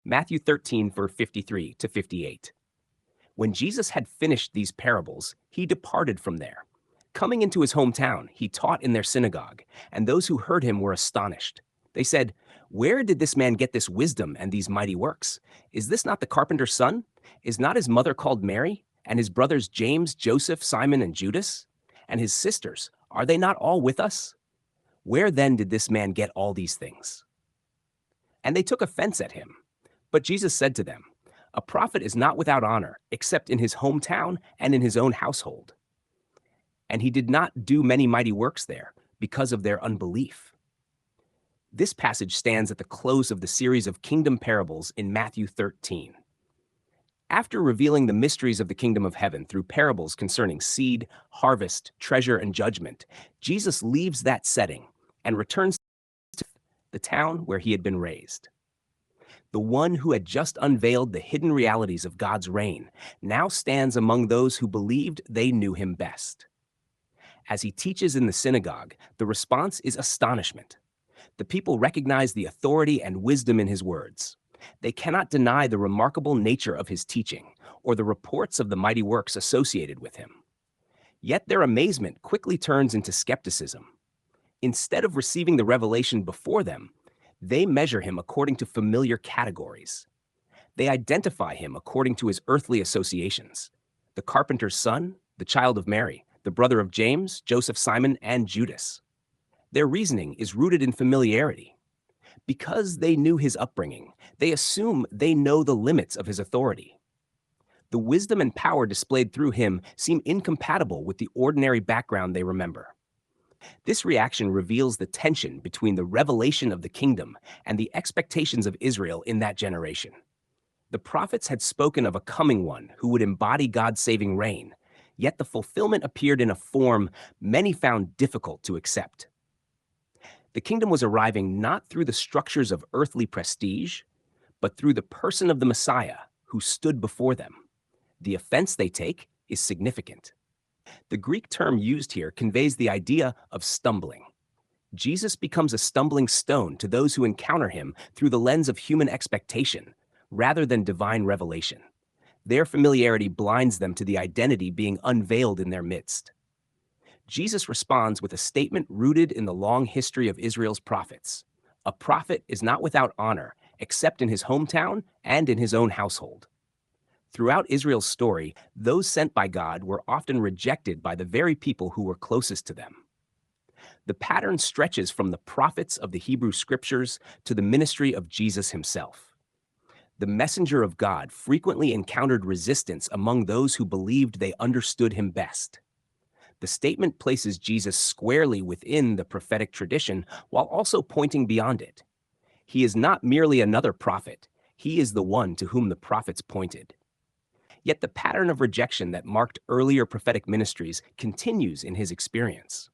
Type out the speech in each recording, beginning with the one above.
Matthew 13, verse 53 to 58. When Jesus had finished these parables, he departed from there. Coming into his hometown, he taught in their synagogue, and those who heard him were astonished. They said, "Where did this man get this wisdom and these mighty works? Is this not the carpenter's son? Is not his mother called Mary? And his brothers James, Joseph, Simon, and Judas? And his sisters, are they not all with us? Where then did this man get all these things?" And they took offense at him. But Jesus said to them, "A prophet is not without honor, except in his hometown and in his own household." And he did not do many mighty works there because of their unbelief. This passage stands at the close of the series of kingdom parables in Matthew 13. After revealing the mysteries of the kingdom of heaven through parables concerning seed, harvest, treasure, and judgment, Jesus leaves that setting and returns to the town where he had been raised. The one who had just unveiled the hidden realities of God's reign now stands among those who believed they knew him best. As he teaches in the synagogue, the response is astonishment. The people recognize the authority and wisdom in his words. They cannot deny the remarkable nature of his teaching or the reports of the mighty works associated with him. Yet their amazement quickly turns into skepticism. Instead of receiving the revelation before them, they measure him according to familiar categories. They identify him according to his earthly associations: the carpenter's son, the child of Mary, the brother of James, Joseph, Simon, and Judas. Their reasoning is rooted in familiarity. Because they knew his upbringing, they assume they know the limits of his authority. The wisdom and power displayed through him seem incompatible with the ordinary background they remember. This reaction reveals the tension between the revelation of the kingdom and the expectations of Israel in that generation. The prophets had spoken of a coming one who would embody God's saving reign, yet the fulfillment appeared in a form many found difficult to accept. The kingdom was arriving not through the structures of earthly prestige, but through the person of the Messiah who stood before them. The offense they take is significant. The Greek term used here conveys the idea of stumbling. Jesus becomes a stumbling stone to those who encounter him through the lens of human expectation, rather than divine revelation. Their familiarity blinds them to the identity being unveiled in their midst. Jesus responds with a statement rooted in the long history of Israel's prophets. A prophet is not without honor, except in his hometown and in his own household. Throughout Israel's story, those sent by God were often rejected by the very people who were closest to them. The pattern stretches from the prophets of the Hebrew Scriptures to the ministry of Jesus himself. The messenger of God frequently encountered resistance among those who believed they understood him best. The statement places Jesus squarely within the prophetic tradition while also pointing beyond it. He is not merely another prophet, he is the one to whom the prophets pointed. Yet the pattern of rejection that marked earlier prophetic ministries continues in his experience.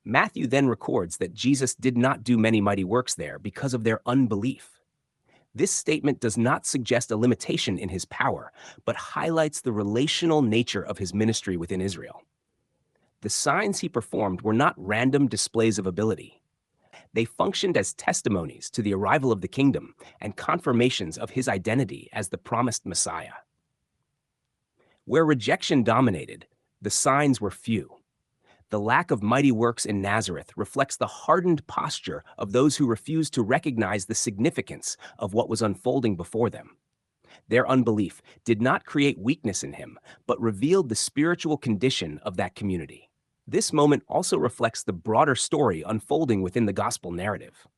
Matthew then records that Jesus did not do many mighty works there because of their unbelief. This statement does not suggest a limitation in his power, but highlights the relational nature of his ministry within Israel. The signs he performed were not random displays of ability. They functioned as testimonies to the arrival of the kingdom and confirmations of his identity as the promised Messiah. Where rejection dominated, the signs were few. The lack of mighty works in Nazareth reflects the hardened posture of those who refused to recognize the significance of what was unfolding before them. Their unbelief did not create weakness in him, but revealed the spiritual condition of that community. This moment also reflects the broader story unfolding within the gospel narrative.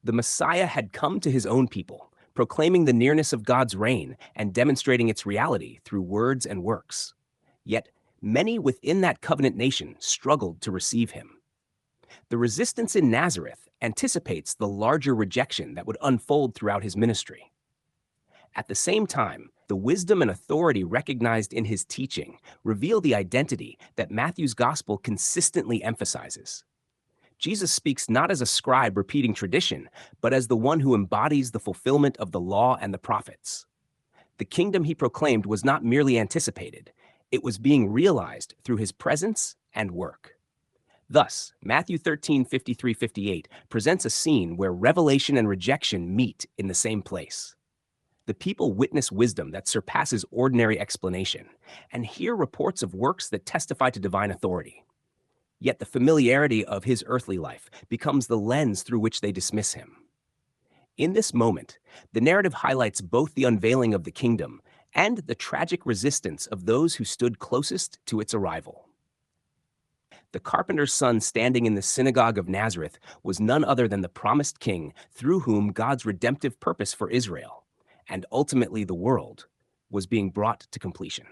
The Messiah had come to his own people, proclaiming the nearness of God's reign and demonstrating its reality through words and works. Yet, many within that covenant nation struggled to receive him. The resistance in Nazareth anticipates the larger rejection that would unfold throughout his ministry. At the same time, the wisdom and authority recognized in his teaching reveal the identity that Matthew's gospel consistently emphasizes. Jesus speaks not as a scribe repeating tradition, but as the one who embodies the fulfillment of the law and the prophets. The kingdom he proclaimed was not merely anticipated, it was being realized through his presence and work. Thus, Matthew 13:53-58 presents a scene where revelation and rejection meet in the same place. The people witness wisdom that surpasses ordinary explanation and hear reports of works that testify to divine authority. Yet the familiarity of his earthly life becomes the lens through which they dismiss him. In this moment, the narrative highlights both the unveiling of the kingdom and the tragic resistance of those who stood closest to its arrival. The carpenter's son standing in the synagogue of Nazareth was none other than the promised king through whom God's redemptive purpose for Israel, and ultimately the world, was being brought to completion.